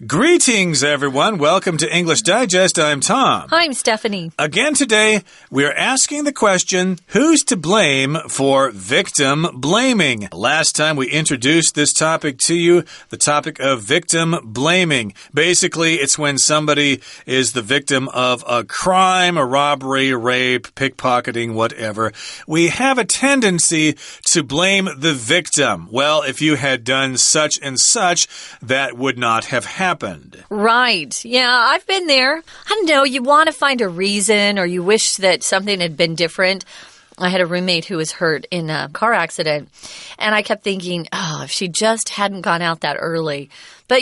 Greetings, everyone. Welcome to English Digest. I'm Tom. Hi, I'm Stephanie. Again today, we are asking the question, who's to blame for victim blaming? Last time we introduced this topic to you, the topic of victim blaming. Basically, it's when somebody is the victim of a crime, a robbery, rape, pickpocketing, whatever. We have a tendency to blame the victim. Well, if you had done such and such, that would not have happened. Right. Yeah, I've been there. I don't know, you want to find a reason or you wish that something had been different. I had a roommate who was hurt in a car accident, and I kept thinking, if she just hadn't gone out that early. But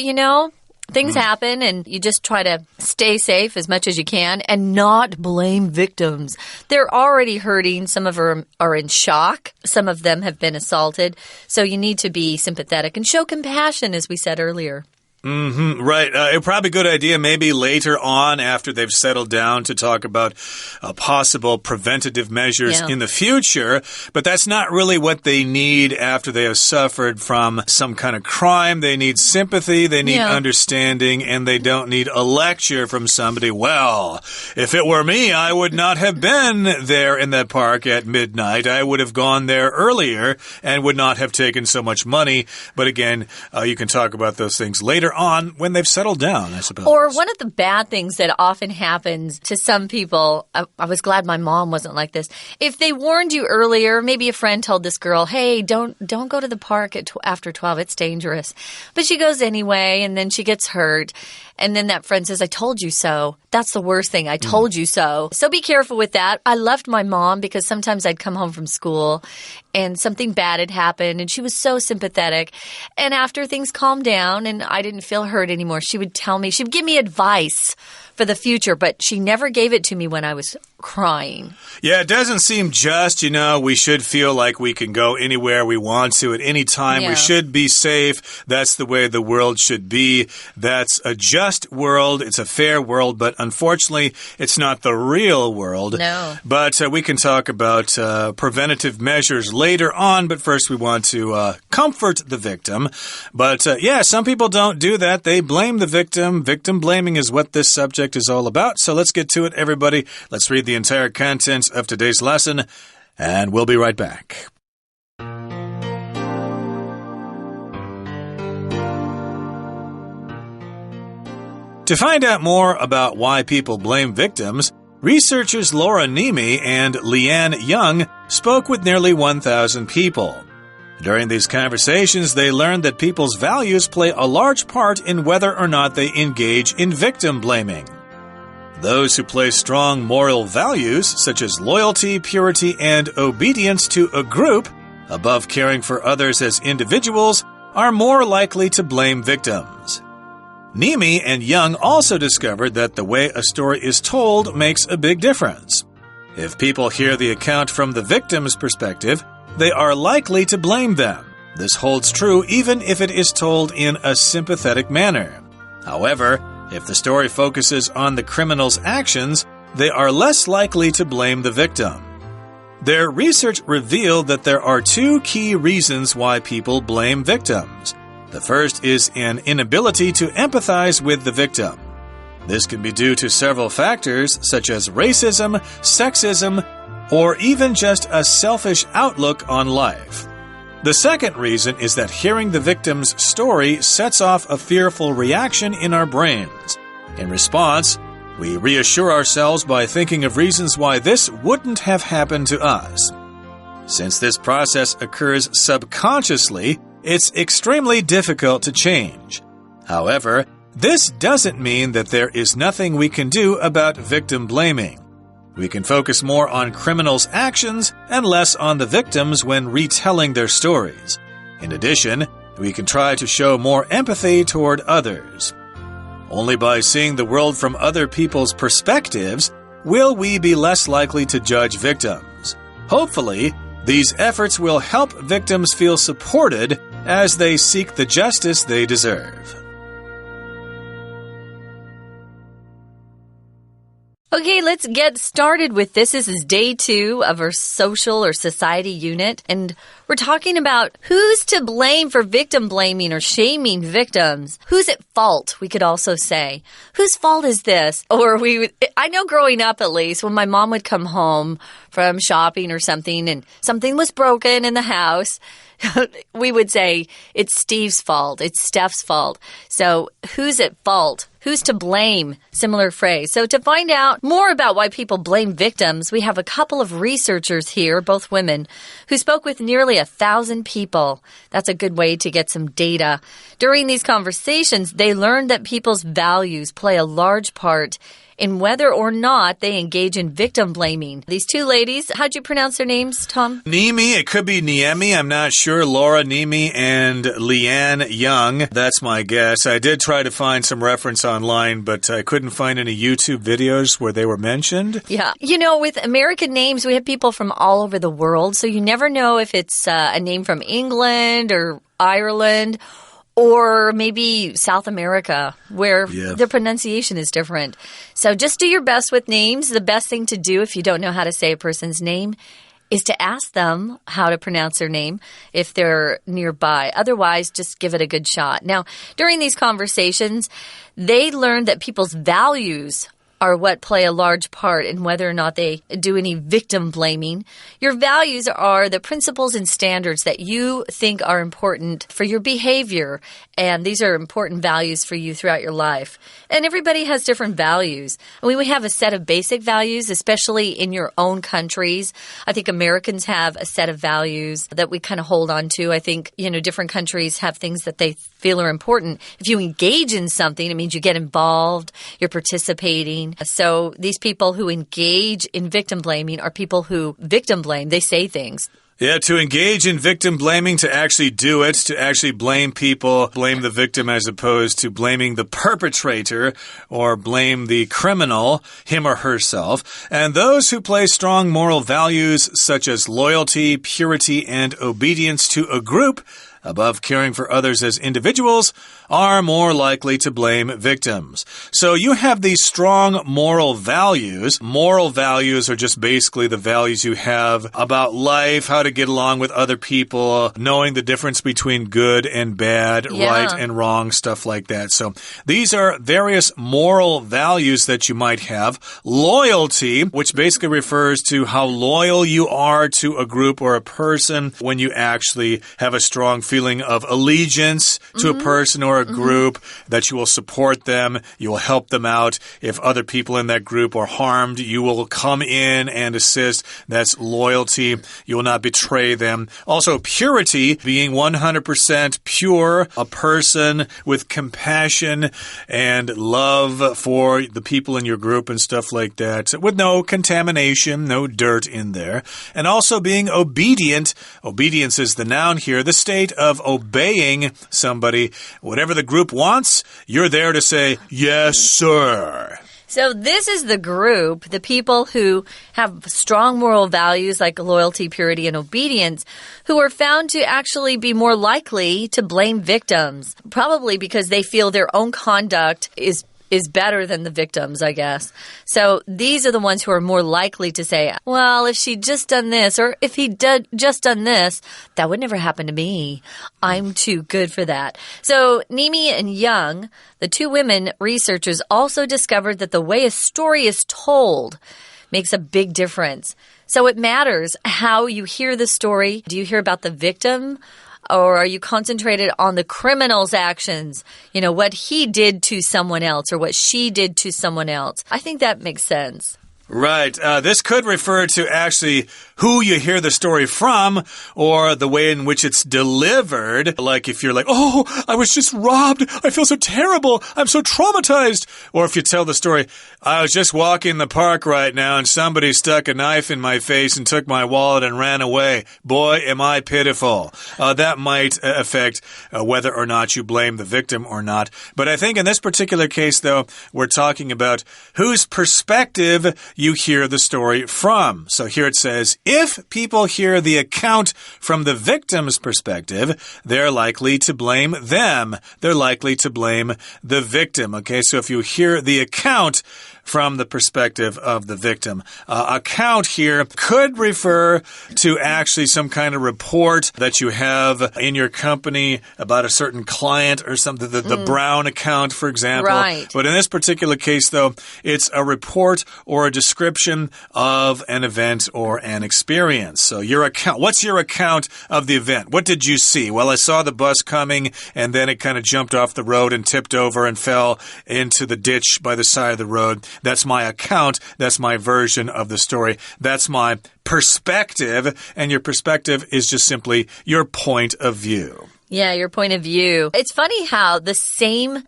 things happen, and you just try to stay safe as much as you can and not blame victims. They're already hurting. Some of them are in shock. Some of them have been assaulted. So you need to be sympathetic and show compassion, as we said earlier. Right. Probably a good idea maybe later on after they've settled down to talk about possible preventative measures in the future. But that's not really what they need after they have suffered from some kind of crime. They need sympathy, they need understanding, and they don't need a lecture from somebody. Well, if it were me, I would not have been there in that park at midnight. I would have gone there earlier and would not have taken so much money. But again, you can talk about those things later on when they've settled down, I suppose. Or one of the bad things that often happens to some people, I was glad my mom wasn't like this. If they warned you earlier, maybe a friend told this girl, hey, don't go to the park after 12, it's dangerous. But she goes anyway, and then she gets hurt. And then that friend says, I told you so. That's the worst thing. I told you so. So be careful with that. I loved my mom because sometimes I'd come home from school and something bad had happened and she was so sympathetic. And after things calmed down and I didn't feel hurt anymore, she would tell me, she would give me advice for the future, but she never gave it to me when I was crying. Yeah, it doesn't seem just, we should feel like we can go anywhere we want to at any time. We should be safe. That's the way the world should be. That's a just world. It's a fair world, but unfortunately, it's not the real world. No. But we can talk about preventative measures later on, but first we want to comfort the victim. But some people don't do that. They blame the victim. Victim blaming is what this subject is all about. So let's get to it, everybody. Let's read the entire contents of today's lesson, and we'll be right back. To find out more about why people blame victims, researchers Laura Nemi and Leanne Young spoke with nearly 1,000 people. During these conversations, they learned that people's values play a large part in whether or not they engage in victim blaming. Those who place strong moral values, such as loyalty, purity, and obedience to a group, above caring for others as individuals, are more likely to blame victims. Nemi and Young also discovered that the way a story is told makes a big difference. If people hear the account from the victim's perspective, they are likely to blame them. This holds true even if it is told in a sympathetic manner. However, if the story focuses on the criminal's actions, they are less likely to blame the victim. Their research revealed that there are two key reasons why people blame victims. The first is an inability to empathize with the victim. This can be due to several factors such as racism, sexism, or even just a selfish outlook on life. The second reason is that hearing the victim's story sets off a fearful reaction in our brains. In response, we reassure ourselves by thinking of reasons why this wouldn't have happened to us. Since this process occurs subconsciously, it's extremely difficult to change. However, this doesn't mean that there is nothing we can do about victim blaming. We can focus more on criminals' actions and less on the victims when retelling their stories. In addition, we can try to show more empathy toward others. Only by seeing the world from other people's perspectives will we be less likely to judge victims. Hopefully, these efforts will help victims feel supported as they seek the justice they deserve. Okay, let's get started with this. This is day 2 of our social or society unit, and we're talking about who's to blame for victim blaming or shaming victims. Who's at fault, we could also say. Whose fault is this? Or I know growing up at least, when my mom would come home from shopping or something and something was broken in the house, we would say, it's Steve's fault, it's Steph's fault. So who's at fault? Who's to blame? Similar phrase. So to find out more about why people blame victims, we have a couple of researchers here, both women, who spoke with nearly 1,000 people. That's a good way to get some data. During these conversations, they learned that people's values play a large part in whether or not they engage in victim blaming. These two ladies, how'd you pronounce their names, Tom? Niemi, it could be Niemi, I'm not sure. Laura Niemi and Leanne Young, that's my guess. I did try to find some reference online, but I couldn't find any YouTube videos where they were mentioned. Yeah. You know, with American names, we have people from all over the world, so you never know if it's a name from England or Ireland, or maybe South America, where the pronunciation is different. So just do your best with names. The best thing to do if you don't know how to say a person's name is to ask them how to pronounce their name if they're nearby. Otherwise, just give it a good shot. Now, during these conversations, they learned that people's values are what play a large part in whether or not they do any victim blaming. Your values are the principles and standards that you think are important for your behavior, and these are important values for you throughout your life. And everybody has different values. We have a set of basic values, especially in your own countries. I think Americans have a set of values that we kind of hold on to. I think, different countries have things that they feel are important. If you engage in something, it means you get involved, you're participating. So these people who engage in victim blaming are people who victim blame. They say things. Yeah, to engage in victim blaming, to actually do it, to actually blame people, blame the victim as opposed to blaming the perpetrator or blame the criminal, him or herself. And those who place strong moral values such as loyalty, purity, and obedience to a group above caring for others as individuals are more likely to blame victims. So you have these strong moral values. Moral values are just basically the values you have about life, how to get along with other people, knowing the difference between good and bad, right and wrong, stuff like that. So these are various moral values that you might have. Loyalty, which basically refers to how loyal you are to a group or a person when you actually have a strong feeling of allegiance to a person or a group, that you will support them, you will help them out. If other people in that group are harmed, you will come in and assist. That's loyalty. You will not betray them. Also, purity, being 100% pure, a person with compassion and love for the people in your group and stuff like that, with no contamination, no dirt in there. And also being obedient. Obedience is the noun here, the state of obeying somebody. Whatever the group wants, you're there to say, yes, sir. So this is the group, the people who have strong moral values like loyalty, purity, and obedience, who are found to actually be more likely to blame victims, probably because they feel their own conduct is better than the victims, I guess. So these are the ones who are more likely to say, well, if she'd just done this, or if he'd just done this, that would never happen to me. I'm too good for that. So Niemi and Young, the two women researchers, also discovered that the way a story is told makes a big difference. So it matters how you hear the story. Do you hear about the victim? Or are you concentrated on the criminal's actions? What he did to someone else or what she did to someone else. I think that makes sense. Right. This could refer to actually who you hear the story from or the way in which it's delivered. Like if you're like, oh, I was just robbed. I feel so terrible. I'm so traumatized. Or if you tell the story, I was just walking in the park right now and somebody stuck a knife in my face and took my wallet and ran away. Boy, am I pitiful. That might affect whether or not you blame the victim or not. But I think in this particular case, though, we're talking about whose perspective you hear the story from. So here it says, If people hear the account from the victim's perspective, they're likely to blame them. They're likely to blame the victim. Okay, so if you hear the account from the perspective of the victim. Account here could refer to actually some kind of report that you have in your company about a certain client or something, the Brown account, for example. Right. But in this particular case, though, it's a report or a description of an event or an experience. So your account, what's your account of the event? What did you see? Well, I saw the bus coming and then it kind of jumped off the road and tipped over and fell into the ditch by the side of the road. That's my account. That's my version of the story. That's my perspective. And your perspective is just simply your point of view. Yeah, your point of view. It's funny how the same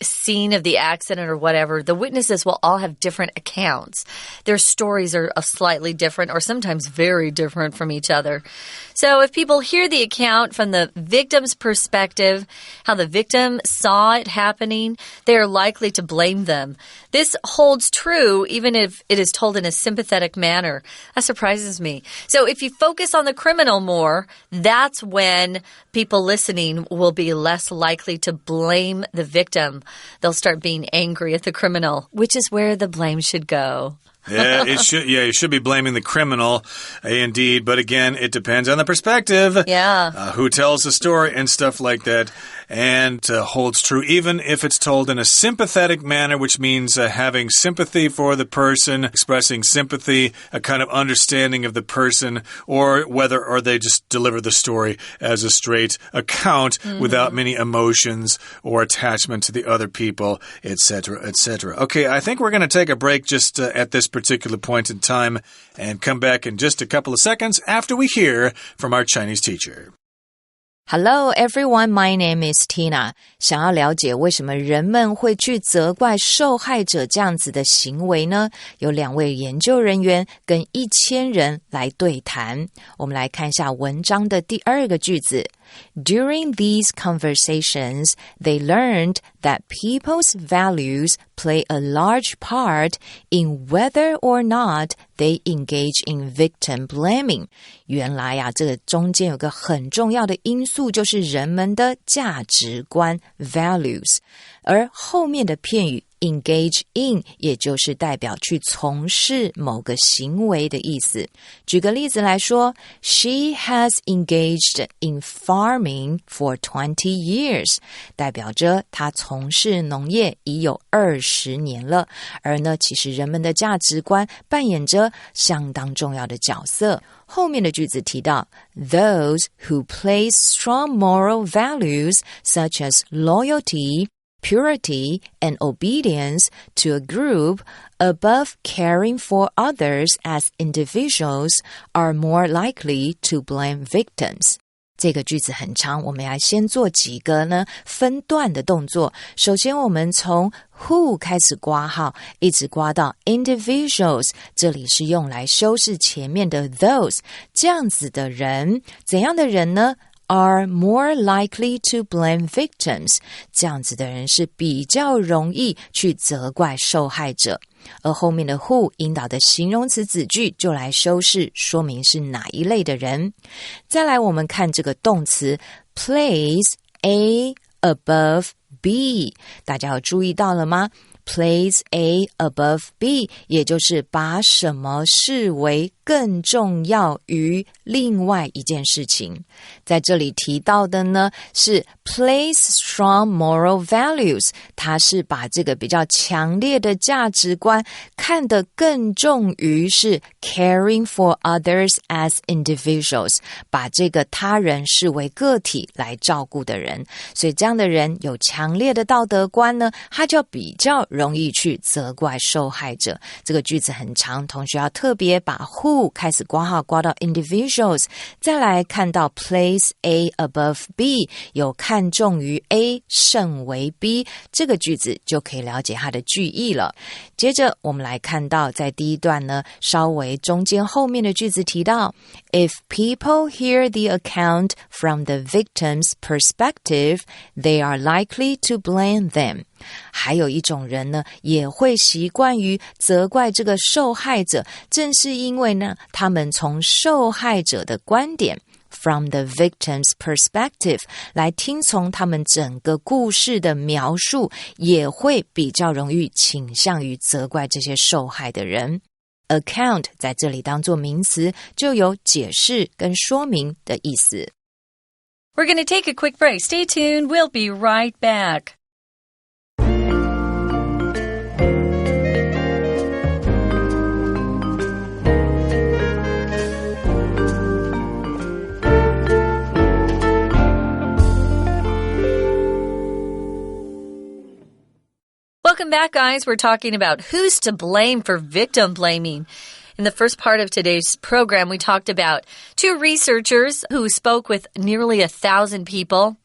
scene of the accident or whatever, the witnesses will all have different accounts. Their stories are slightly different or sometimes very different from each other. So if people hear the account from the victim's perspective, how the victim saw it happening, they are likely to blame them. This holds true even if it is told in a sympathetic manner. That surprises me. So if you focus on the criminal more, that's when people listening will be less likely to blame the victim. They'll start being angry at the criminal, which is where the blame should go. Yeah, you should be blaming the criminal, indeed. But again, it depends on the perspective. Yeah. Who tells the story and stuff like that. And holds true even if it's told in a sympathetic manner, which means having sympathy for the person, expressing sympathy, a kind of understanding of the person, or they just deliver the story as a straight account without many emotions or attachment to the other people, etc., etc. Okay, I think we're going to take a break just at this particular point in time and come back in just a couple of seconds after we hear from our Chinese teacher. Hello everyone, my name is Tina. 想要了解为什么人们会去责怪受害者这样子的行为呢？有2位研究人员跟1000人来对谈。我们来看一下文章的第2个句子。During these conversations, they learned that people's values play a large part in whether or not they engage in victim blaming. 原来啊，这个中间有个很重要的因素，就是人们的价值观 values， 而后面的片语engage in 也就是代表去从事某个行为的意思。举个例子来说 She has engaged in farming for 20 years 代表着她从事农业已有20年了。而呢，其实人们的价值观扮演着相当重要的角色。后面的句子提到 Those who place strong moral values such as loyalty, purity, and obedience to a group above caring for others as individuals are more likely to blame victims. 这个句子很长，我们要先做几个呢分段的动作。首先我们从 who 开始括号，一直括到 individuals， 这里是用来修饰前面的 those。 这样子的人，怎样的人呢？Are more likely to blame victims. 这样子的人是比较容易去责怪受害者。而后面的 who 引导的形容词子句就来修饰，说明是哪一类的人。再来我们看这个动词 place A above B， 大家有注意到了吗？Place A above B， 也就是把什么视为更重要于另外一件事情。在这里提到的呢是 place strong moral values， 它是把这个比较强烈的价值观看得更重于是 caring for others as individuals， 把这个他人视为个体来照顾的人。所以这样的人有强烈的道德观呢，他就比较容易去责怪受害者。这个句子很长，同学要特别把 who 开始括号括到 individuals， 再来看到 place A above B， 有看重于 A 胜为 B， 这个句子就可以了解它的句意了。接着我们来看到在第一段呢，稍微中间后面的句子提到 If people hear the account from the victim's perspective, they are likely to blame them。还有一种人呢，也会习惯于责怪这个受害者，正是因为呢，他们从受害者的观点From the victim's perspective 来听从他们整个故事的描述，也会比较容易倾向于责怪这些受害的人。Account 在这里当作名词，就有解释跟说明的意思。We're going to take a quick break. Stay tuned. We'll be right back. Welcome back, guys. We're talking about who's to blame for victim blaming. In the first part of today's program, we talked about two researchers who spoke with nearly 1,000 people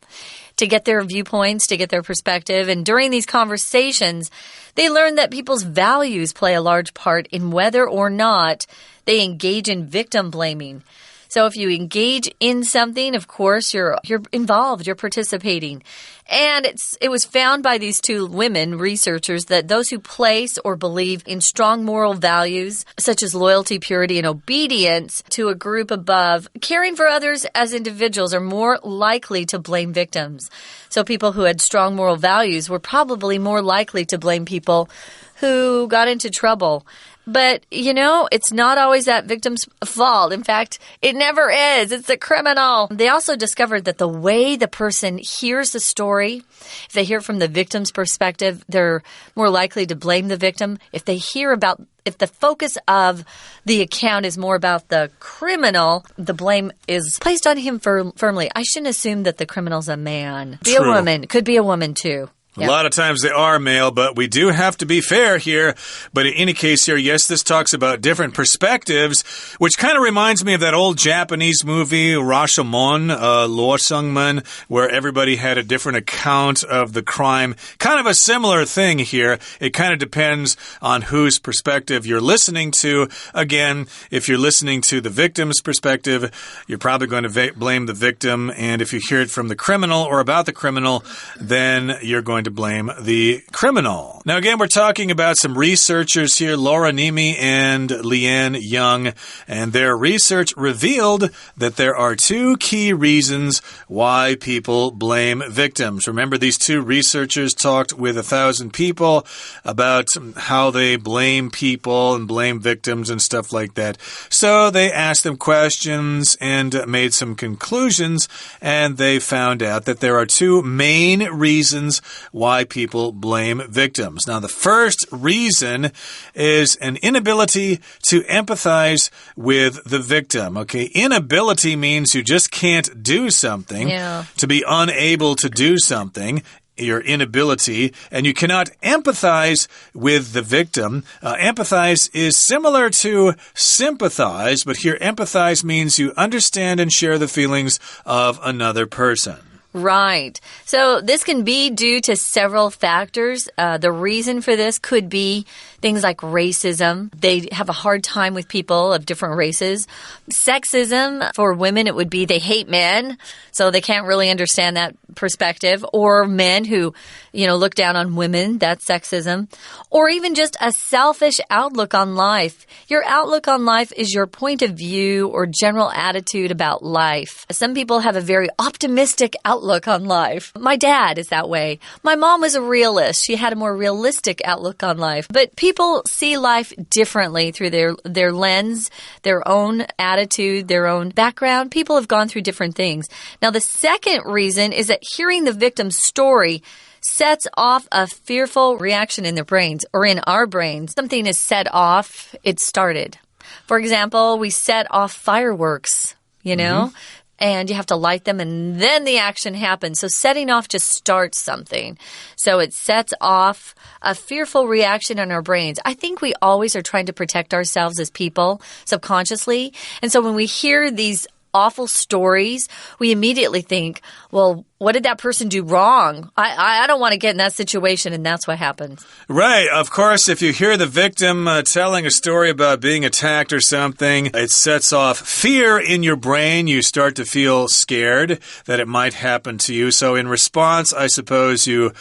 to get their viewpoints, to get their perspective. And during these conversations, they learned that people's values play a large part in whether or not they engage in victim blaming. So if you engage in something, of course, you're involved, you're participating. And it was found by these two women researchers that those who place or believe in strong moral values, such as loyalty, purity, and obedience to a group above, caring for others as individuals are more likely to blame victims. So people who had strong moral values were probably more likely to blame people who got into trouble. But, you know, it's not always that victim's fault. In fact, it never is. It's the criminal. They also discovered that the way the person hears the story, if they hear it from the victim's perspective, they're more likely to blame the victim. If the focus of the account is more about the criminal, the blame is placed on him firmly. I shouldn't assume that the criminal's a man. Be a woman. Could be a woman, too. A lot of times they are male, but we do have to be fair here. But in any case here, yes, this talks about different perspectives, which kind of reminds me of that old Japanese movie, Rashomon, Lo Sungman, where everybody had a different account of the crime. Kind of a similar thing here. It kind of depends on whose perspective you're listening to. Again, if you're listening to the victim's perspective, you're probably going to blame the victim. And if you hear it from the criminal or about the criminal, then you're going to blame the criminal. Now, again, we're talking about some researchers here, Laura Nimi and Leanne Young, and their research revealed that there are two key reasons why people blame victims. Remember, these two researchers talked with 1,000 people about how they blame people and blame victims and stuff like that. So they asked them questions and made some conclusions, and they found out that there are two main reasons why people blame victims. Now, the first reason is an inability to empathize with the victim. Okay, inability means you just can't do something. Yeah. To be unable to do something. Your inability, and you cannot empathize with the victim. Empathize is similar to sympathize, but here empathize means you understand and share the feelings of another person. Right. So this can be due to several factors. The reason for this could be things like racism. They have a hard time with people of different races. Sexism, for women, it would be they hate men, so they can't really understand that perspective. Or men who, look down on women, that's sexism. Or even just a selfish outlook on life. Your outlook on life is your point of view or general attitude about life. Some people have a very optimistic outlook on life. My dad is that way. My mom was a realist. She had a more realistic outlook on life. But people see life differently through their lens, their own attitude, their own background. People have gone through different things. Now, the second reason is that hearing the victim's story sets off a fearful reaction in their brains or in our brains. Something is set off, it started. For example, we set off fireworks, and you have to light them and then the action happens. So setting off just starts something. So it sets off a fearful reaction in our brains. I think we always are trying to protect ourselves as people subconsciously. And so when we hear these awful stories, we immediately think, well, what did that person do wrong? I don't want to get in that situation, and that's what happens. Right. Of course, if you hear the victim telling a story about being attacked or something, it sets off fear in your brain. You start to feel scared that it might happen to you. So in response, I suppose you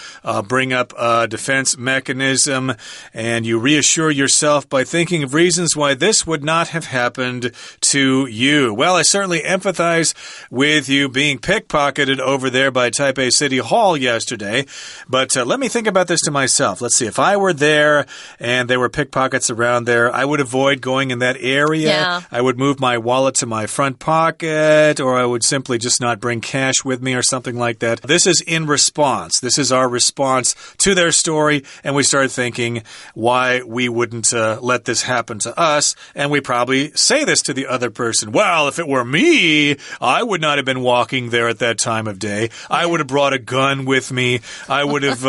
bring up a defense mechanism and you reassure yourself by thinking of reasons why this would not have happened to you. Well, I certainly empathize with you being pickpocketed over there by Taipei City Hall yesterday. But let me think about this to myself. Let's see. If I were there and there were pickpockets around there, I would avoid going in that area. Yeah. I would move my wallet to my front pocket, or I would simply just not bring cash with me or something like that. This is in response. This is our response to their story. And we started thinking why we wouldn't let this happen to us. And we probably say this to the other person. Well, if it were me, I would not have been walking there at that time of day. I would have brought a gun with me. I would have,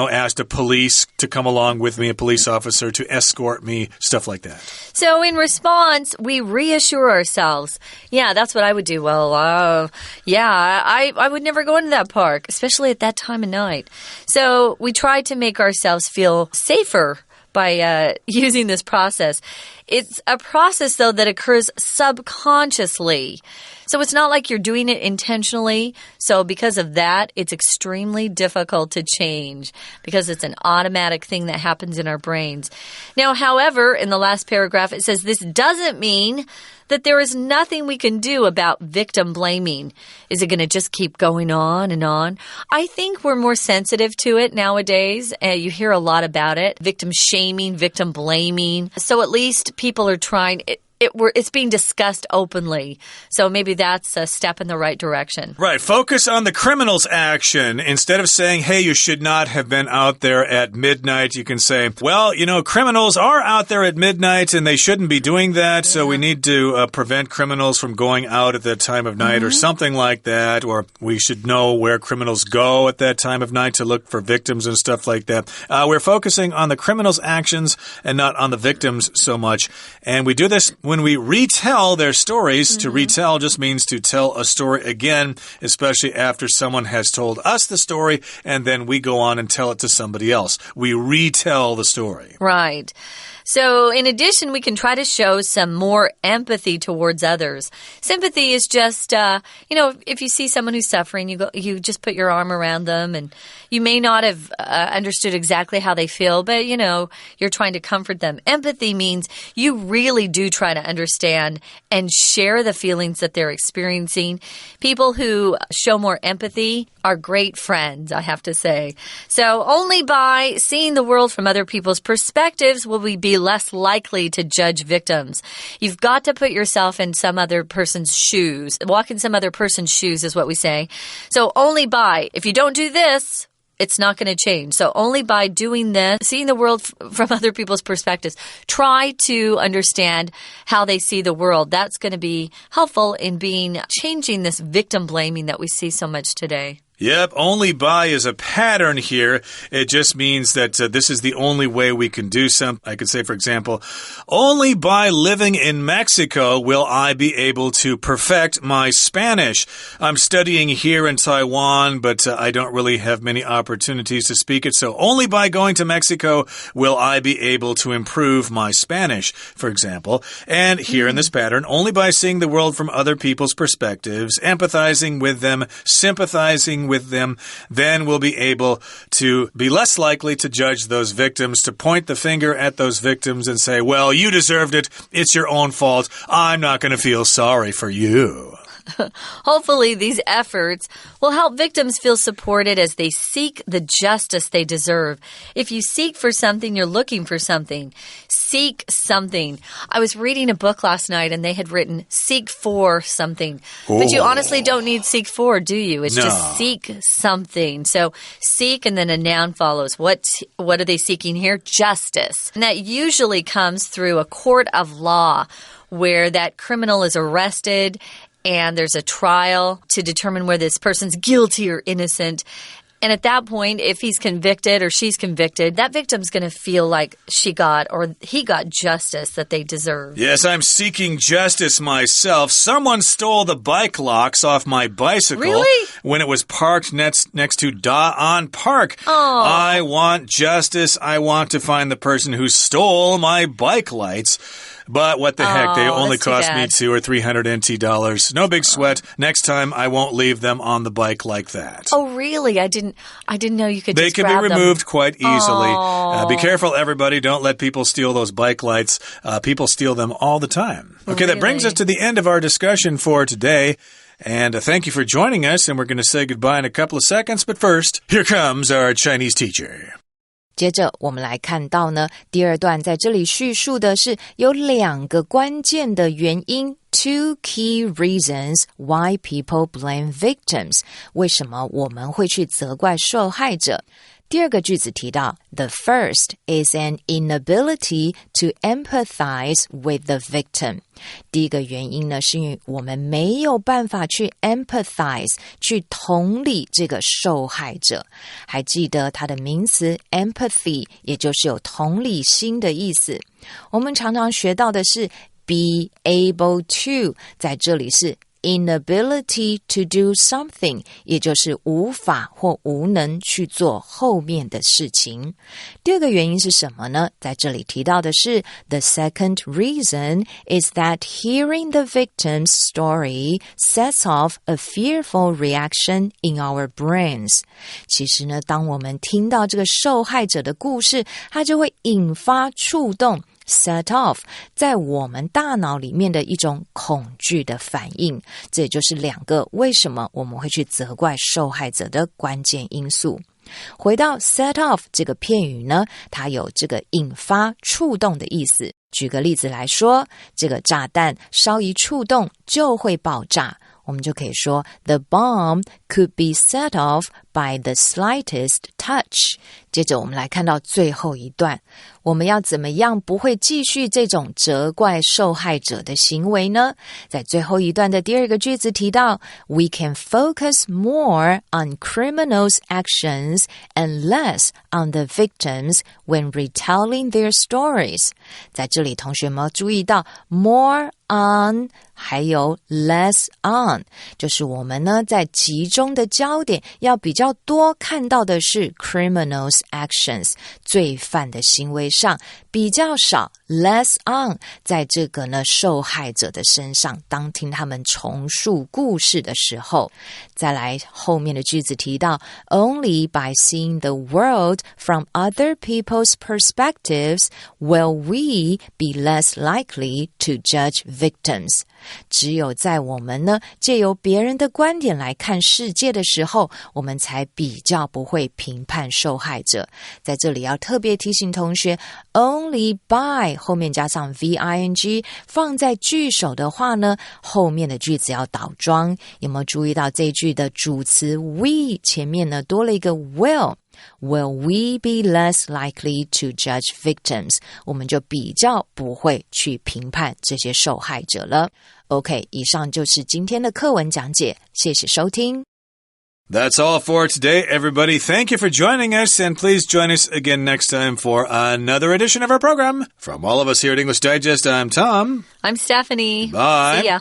asked a police to come along with me, a police officer to escort me, stuff like that. So in response, we reassure ourselves. Yeah, that's what I would do. Well, I would never go into that park, especially at that time of night. So we try to make ourselves feel safer by using this process. It's a process, though, that occurs subconsciously. So it's not like you're doing it intentionally. So because of that, it's extremely difficult to change because it's an automatic thing that happens in our brains. Now, however, in the last paragraph, it says this doesn't mean that there is nothing we can do about victim blaming. Is it going to just keep going on and on? I think we're more sensitive to it nowadays. You hear a lot about it. Victim shaming, victim blaming. So at least people are trying it's being discussed openly. So maybe that's a step in the right direction. Right. Focus on the criminal's action. Instead of saying, hey, you should not have been out there at midnight, you can say, well, criminals are out there at midnight and they shouldn't be doing that. Yeah. So we need to prevent criminals from going out at that time of night or something like that. Or we should know where criminals go at that time of night to look for victims and stuff like that. We're focusing on the criminal's actions and not on the victims so much. And we do this when we retell their stories. To retell just means to tell a story again, especially after someone has told us the story, and then we go on and tell it to somebody else. We retell the story. Right. So in addition, we can try to show some more empathy towards others. Sympathy is just, if you see someone who's suffering, you just put your arm around them, and you may not have understood exactly how they feel, but, you're trying to comfort them. Empathy means you really do try to understand and share the feelings that they're experiencing. People who show more empathy are great friends, I have to say. So only by seeing the world from other people's perspectives will we be less likely to judge victims. You've got to put yourself in some other person's shoes. Walk in some other person's shoes is what we say. So only by, if you don't do this, it's not going to change. So only by doing this, seeing the world from other people's perspectives, try to understand how they see the world. That's going to be helpful in changing this victim blaming that we see so much today. Yep, only by is a pattern here. It just means that this is the only way we can do something. I could say, for example, only by living in Mexico will I be able to perfect my Spanish. I'm studying here in Taiwan, but I don't really have many opportunities to speak it. So only by going to Mexico will I be able to improve my Spanish, for example. And here in this pattern, only by seeing the world from other people's perspectives, empathizing with them, sympathizing with them, then we'll be able to be less likely to judge those victims, to point the finger at those victims and say, well, you deserved it. It's your own fault. I'm not going to feel sorry for you. Hopefully, these efforts will help victims feel supported as they seek the justice they deserve. If you seek for something, you're looking for something. Seek something. I was reading a book last night and they had written seek for something. Oh. But you honestly don't need seek for, do you? It's just seek something. So seek and then a noun follows. What are they seeking here? Justice. And that usually comes through a court of law where that criminal is arrested and there's a trial to determine whether this person's guilty or innocent. And at that point, if he's convicted or she's convicted, that victim's going to feel like she got or he got justice that they deserve. Yes, I'm seeking justice myself. Someone stole the bike locks off my bicycle when it was parked next to Da-an Park. Oh. I want justice. I want to find the person who stole my bike lights. But what the heck, they only cost me $200 or $300 NT. No big sweat. Next time, I won't leave them on the bike like that. Oh, really? I didn't know you could They just can grab be removed quite easily. Oh. Be careful, everybody. Don't let people steal those bike lights. People steal them all the time. Okay, Really? That brings us to the end of our discussion for today. And thank you for joining us. And we're going to say goodbye in a couple of seconds. But first, here comes our Chinese teacher. 接着我们来看到呢，第二段在这里叙述的是有2个关键的原因 Two key reasons why people blame victims 为什么我们会去责怪受害者。第二个句子提到 The first is an inability to empathize with the victim 第一个原因呢是因为我们没有办法去 empathize 去同理这个受害者还记得它的名词 empathy 也就是有同理心的意思我们常常学到的是 be able to 在这里是inability to do something 也就是无法或无能去做后面的事情第二个原因是什么呢在这里提到的是 The second reason is that hearing the victim's story sets off a fearful reaction in our brains 其实呢当我们听到这个受害者的故事它就会引发触动set off 在我们大脑里面的一种恐惧的反应这也就是2个为什么我们会去责怪受害者的关键因素回到 set off 这个片语呢它有这个引发触动的意思举个例子来说这个炸弹稍一触动就会爆炸我们就可以说 The bomb could be set off by the slightest touch 接着我们来看到最后一段我们要怎么样不会继续这种责怪受害者的行为呢在最后一段的第二个句子提到 We can focus more on criminals' actions and less on the victims when retelling their stories 在这里同学们注意到 more on 还有 less on 就是我们呢在集中的焦点要比较多看到的是 criminals actions 罪犯的行为上比较少 less on 在这个呢受害者的身上当听他们重述故事的时候再来后面的句子提到 Only by seeing the world from other people's perspectives will we be less likely to judge victims 只有在我们呢借由别人的观点来看世界的时候我们才比较不会评判受害者在这里要特别提醒同学 only by 后面加上 VING 放在句首的话呢后面的句子要倒装有没有注意到这一句的主词 we 前面呢多了一个 will we be less likely to judge victims 我们就比较不会去评判这些受害者了 OK 以上就是今天的课文讲解谢谢收听That's all for today, everybody. Thank you for joining us, and please join us again next time for another edition of our program. From all of us here at English Digest, I'm Tom. I'm Stephanie. Bye. See ya.